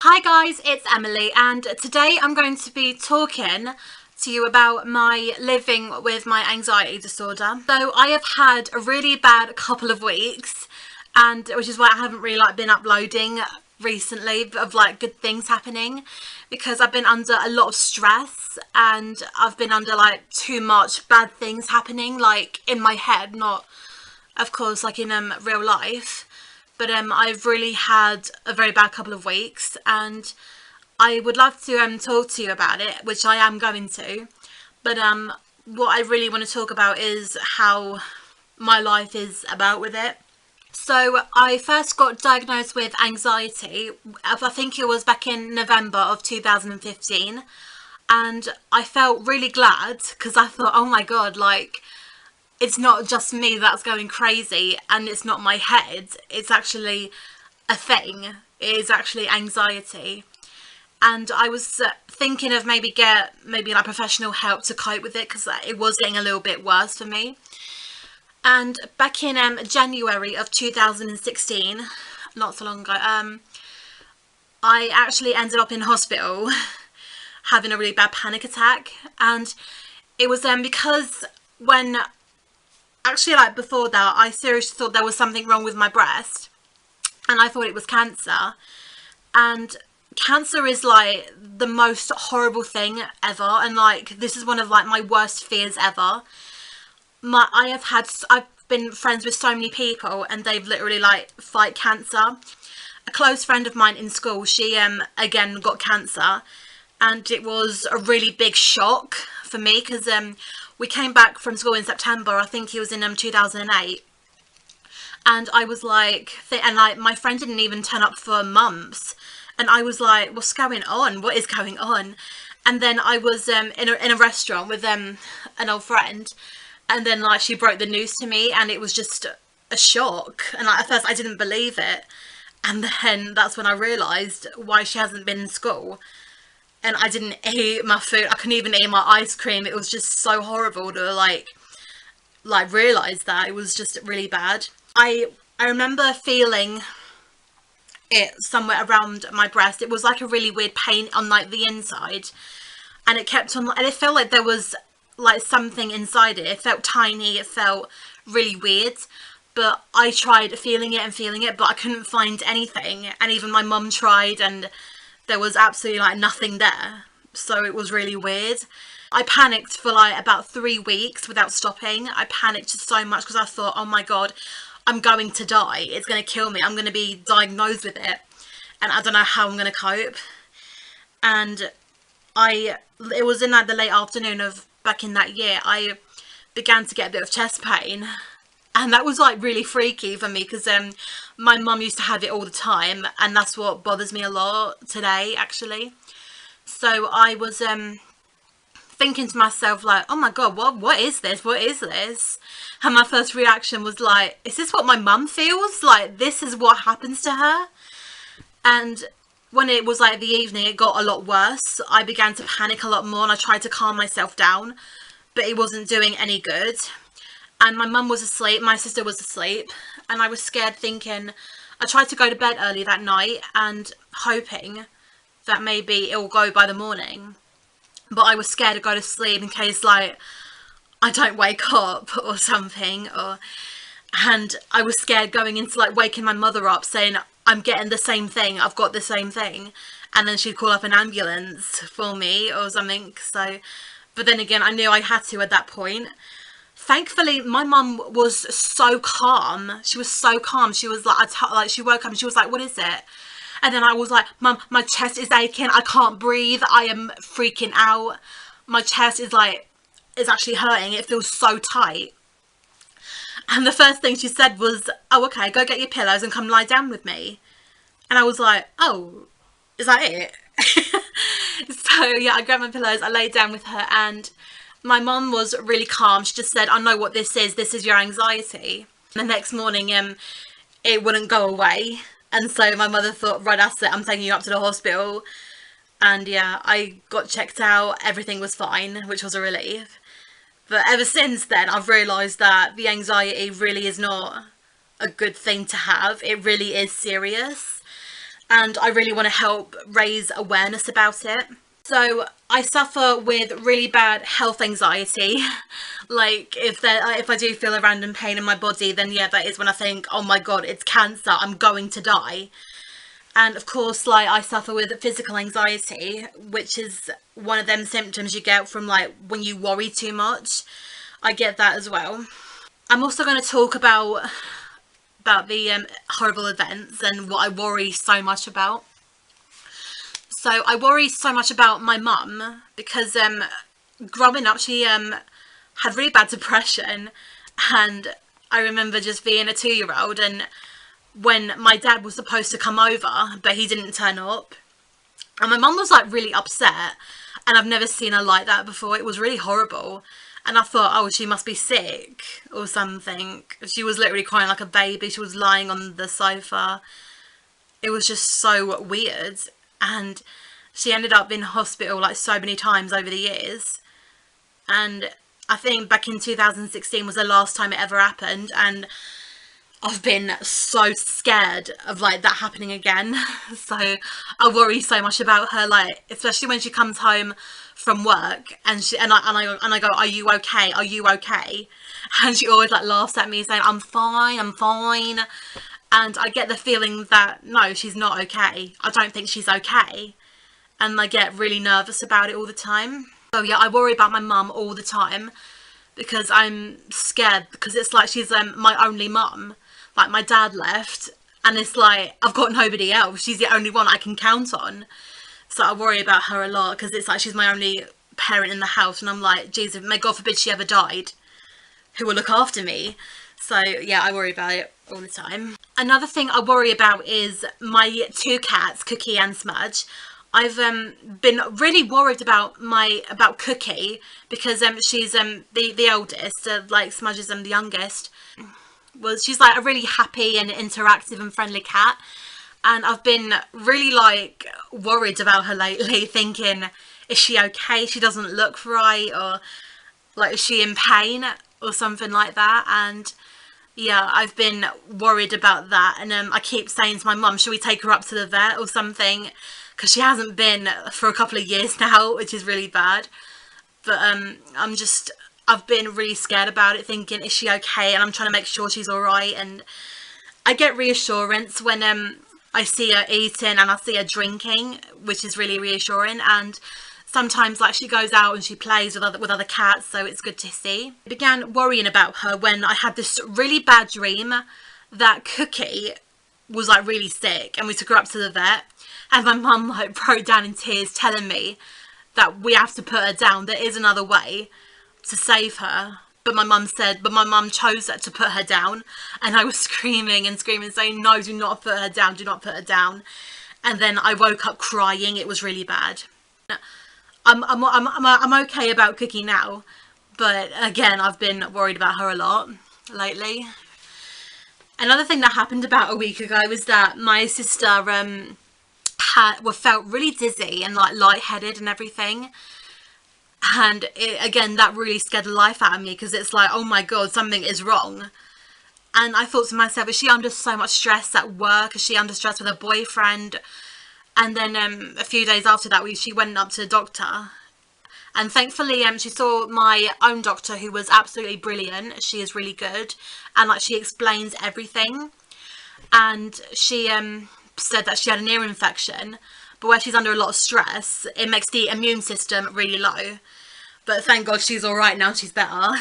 Hi guys, it's Emily, and today I'm going to be talking to you about my living with my anxiety disorder. So I have had a really bad couple of weeks, and which is why I haven't really been uploading recently of good things happening, because I've been under a lot of stress and I've been under too much bad things happening in my head, not of course in real life. But I've really had a very bad couple of weeks, and I would love to talk to you about it, which I am going to. But what I really want to talk about is how my life is about with it. So I first got diagnosed with anxiety, I think it was back in November of 2015. And I felt really glad because I thought, oh my God, it's not just me that's going crazy, and it's not my head, it's actually a thing. It is actually anxiety. And I was thinking of maybe professional help to cope with it, because it was getting a little bit worse for me. And back in January of 2016, not so long ago, I actually ended up in hospital having a really bad panic attack. And it was because when actually, before that, I seriously thought there was something wrong with my breast, and I thought it was cancer. And cancer is the most horrible thing ever, and this is one of my worst fears ever. I've been friends with so many people, and they've literally fight cancer. A close friend of mine in school, she again got cancer, and it was a really big shock for me because we came back from school in September. I think it was in 2008. And I was my friend didn't even turn up for months. And I was like, what's going on? What is going on? And then I was in a restaurant with an old friend. And then she broke the news to me, and it was just a shock. And at first I didn't believe it. And then that's when I realised why she hasn't been in school. And I didn't eat my food. I couldn't even eat my ice cream. It was just so horrible to realise that. It was just really bad. I remember feeling it somewhere around my breast. It was a really weird pain on the inside, and it kept on, and it felt like there was something inside it. It felt tiny. It felt really weird. But I tried feeling it, but I couldn't find anything. And even my mum tried, and there was absolutely nothing there. So it was really weird. I panicked for about 3 weeks without stopping. I panicked so much because I thought, oh my God, I'm going to die. It's going to kill me. I'm going to be diagnosed with it, and I don't know how I'm going to cope. And it was in the late afternoon of back in that year, I began to get a bit of chest pain. And that was really freaky for me because my mum used to have it all the time, and that's what bothers me a lot today, actually. So I was thinking to myself oh my God, what is this? What is this? And my first reaction was is this what my mum feels? This is what happens to her? And when it was the evening, it got a lot worse. I began to panic a lot more, and I tried to calm myself down, but it wasn't doing any good. And my mum was asleep, my sister was asleep, and I was scared, thinking, I tried to go to bed early that night and hoping that maybe it will go by the morning. But I was scared to go to sleep in case I don't wake up or something. And I was scared going into waking my mother up saying, I'm getting the same thing, I've got the same thing. And then she'd call up an ambulance for me or something. So, but then again, I knew I had to at that point. Thankfully, my mum was so calm. She was so calm. She was she woke up and she was like, what is it? And then I was like, Mum, my chest is aching. I can't breathe. I am freaking out. My chest is actually hurting. It feels so tight. And the first thing she said was, oh, okay, go get your pillows and come lie down with me. And I was like, oh, is that it? So yeah, I grabbed my pillows. I laid down with her, and my mum was really calm. She just said, I know what this is. This is your anxiety. The next morning, it wouldn't go away. And so my mother thought, right, that's it. I'm taking you up to the hospital. And yeah, I got checked out. Everything was fine, which was a relief. But ever since then, I've realised that the anxiety really is not a good thing to have. It really is serious. and I really want to help raise awareness about it. So I suffer with really bad health anxiety. Like if I do feel a random pain in my body, then yeah, that is when I think, oh my god, it's cancer, I'm going to die. And of course, like, I suffer with physical anxiety, which is one of them symptoms you get from like when you worry too much. I get that as well. I'm also going to talk about the horrible events and what I worry so much about. So I worry so much about my mum because growing up she had really bad depression, and I remember just being a 2-year-old, and when my dad was supposed to come over but he didn't turn up, and my mum was like really upset, and I've never seen her like that before. It was really horrible, and I thought, oh, she must be sick or something. She was literally crying like a baby. She was lying on the sofa. It was just so weird, and she ended up in hospital like so many times over the years. And I think back in 2016 was the last time it ever happened, and I've been so scared of like that happening again. So I worry so much about her, like especially when she comes home from work and I go, are you okay, are you okay? And she always like laughs at me saying, I'm fine, I'm fine. And I get the feeling that no, she's not okay. I don't think she's okay, and I get really nervous about it all the time. So yeah, I worry about my mum all the time because I'm scared, because it's like she's my only mum. Like, my dad left, and it's like I've got nobody else. She's the only one I can count on. So I worry about her a lot because it's like she's my only parent in the house, and I'm like, Jesus, may God forbid she ever died, who will look after me? So yeah, I worry about it all the time. Another thing I worry about is my 2 cats, Cookie and Smudge. I've been really worried about Cookie because she's the eldest, like Smudge is the youngest. Well, she's like a really happy and interactive and friendly cat, and I've been really like worried about her lately, thinking, is she okay? She doesn't look right, or like, is she in pain or something like that? And yeah, I've been worried about that, and I keep saying to my mum, should we take her up to the vet or something? Because she hasn't been for a couple of years now, which is really bad. But I've been really scared about it, thinking, is she okay? And I'm trying to make sure she's alright. And I get reassurance when I see her eating and I see her drinking, which is really reassuring. And sometimes like she goes out and she plays with other cats, so it's good to see. I began worrying about her when I had this really bad dream that Cookie was like really sick, and we took her up to the vet, and my mum like broke down in tears telling me that we have to put her down. There is another way to save her. But my mum chose to put her down, and I was screaming and screaming, saying, no, do not put her down, do not put her down. And then I woke up crying. It was really bad. I'm okay about Cookie now, but again, I've been worried about her a lot lately. Another thing that happened about a week ago was that my sister felt really dizzy and like lightheaded and everything. And again, that really scared the life out of me, because it's like, oh my god, something is wrong. And I thought to myself, is she under so much stress at work? Is she under stress with her boyfriend? And then a few days after that, she went up to the doctor. And thankfully, she saw my own doctor, who was absolutely brilliant. She is really good. And like, she explains everything. And she said that she had an ear infection. But where she's under a lot of stress, it makes the immune system really low. But thank God she's alright now, she's better.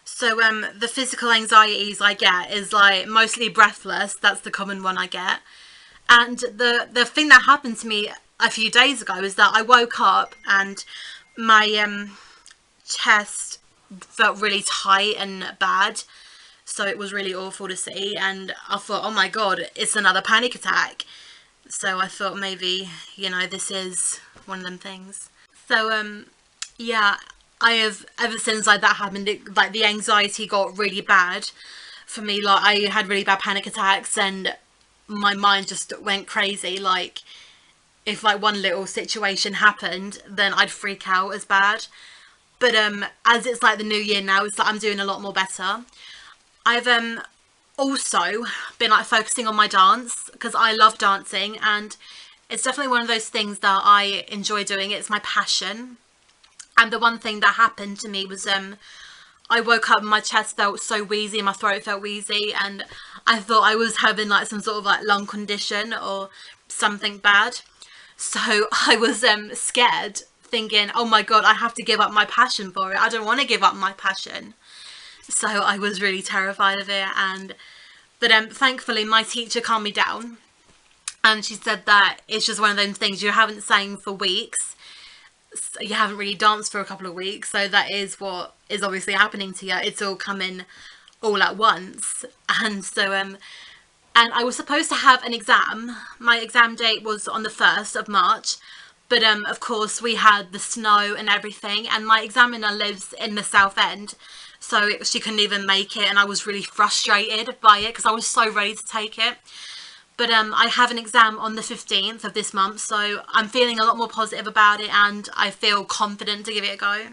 So the physical anxieties I get is like mostly breathless. That's the common one I get. And the thing that happened to me a few days ago is that I woke up and my chest felt really tight and bad. So it was really awful to see, and I thought, oh my god, it's another panic attack. So I thought maybe, you know, this is one of them things. So yeah, I have, ever since like that happened, like the anxiety got really bad for me. Like, I had really bad panic attacks, and my mind just went crazy. Like, if like one little situation happened, then I'd freak out as bad. But as it's like the new year now, it's like I'm doing a lot more better. I've also been like focusing on my dance, because I love dancing and it's definitely one of those things that I enjoy doing. It's my passion. And the one thing that happened to me was I woke up and my chest felt so wheezy and my throat felt wheezy, and I thought I was having like some sort of like lung condition or something bad. So I was scared, thinking, oh my god, I have to give up my passion for it. I don't want to give up my passion. So I was really terrified of it. But thankfully my teacher calmed me down, and she said that it's just one of those things, you haven't sang for weeks, so you haven't really danced for a couple of weeks, so that is what is obviously happening to you. It's all coming all at once. And so and I was supposed to have an exam. My exam date was on the 1st of March, but of course we had the snow and everything, and my examiner lives in the South End, so she couldn't even make it, and I was really frustrated by it because I was so ready to take it. But I have an exam on the 15th of this month, so I'm feeling a lot more positive about it, and I feel confident to give it a go.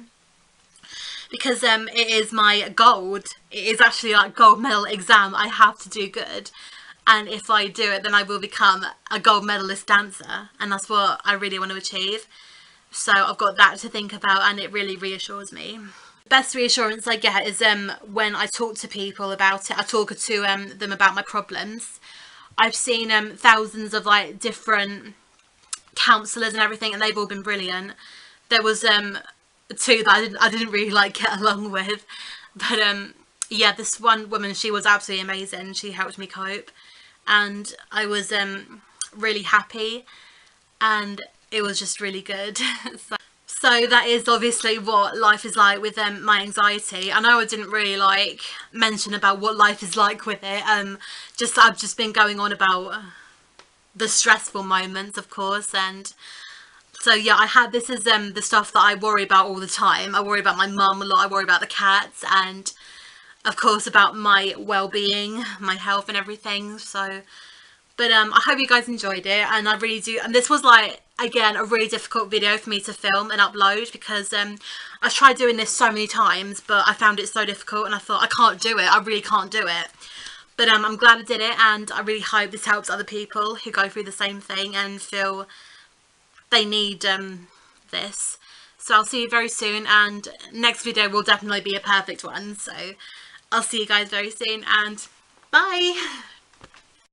Because it is my gold. It is actually like gold medal exam. I have to do good. And if I do it, then I will become a gold medalist dancer. And that's what I really want to achieve. So I've got that to think about, and it really reassures me. Best reassurance I get is when I talk to people about it. I talk to them about my problems. I've seen thousands of like different counsellors and everything, and they've all been brilliant. There was two that I didn't really like get along with, but yeah, this one woman, she was absolutely amazing. She helped me cope, and I was really happy, and it was just really good. So that is obviously what life is like with my anxiety. I know I didn't really like mention about what life is like with it. I've just been going on about the stressful moments, of course. And so yeah, this is the stuff that I worry about all the time. I worry about my mum a lot. I worry about the cats, and of course about my well-being, my health and everything. So but I hope you guys enjoyed it, and I really do. And this was like, again, a really difficult video for me to film and upload, because I've tried doing this so many times, but I found it so difficult, and I thought, I can't do it. I really can't do it. But I'm glad I did it, and I really hope this helps other people who go through the same thing and feel they need this. So I'll see you very soon, and next video will definitely be a perfect one. So I'll see you guys very soon, and bye!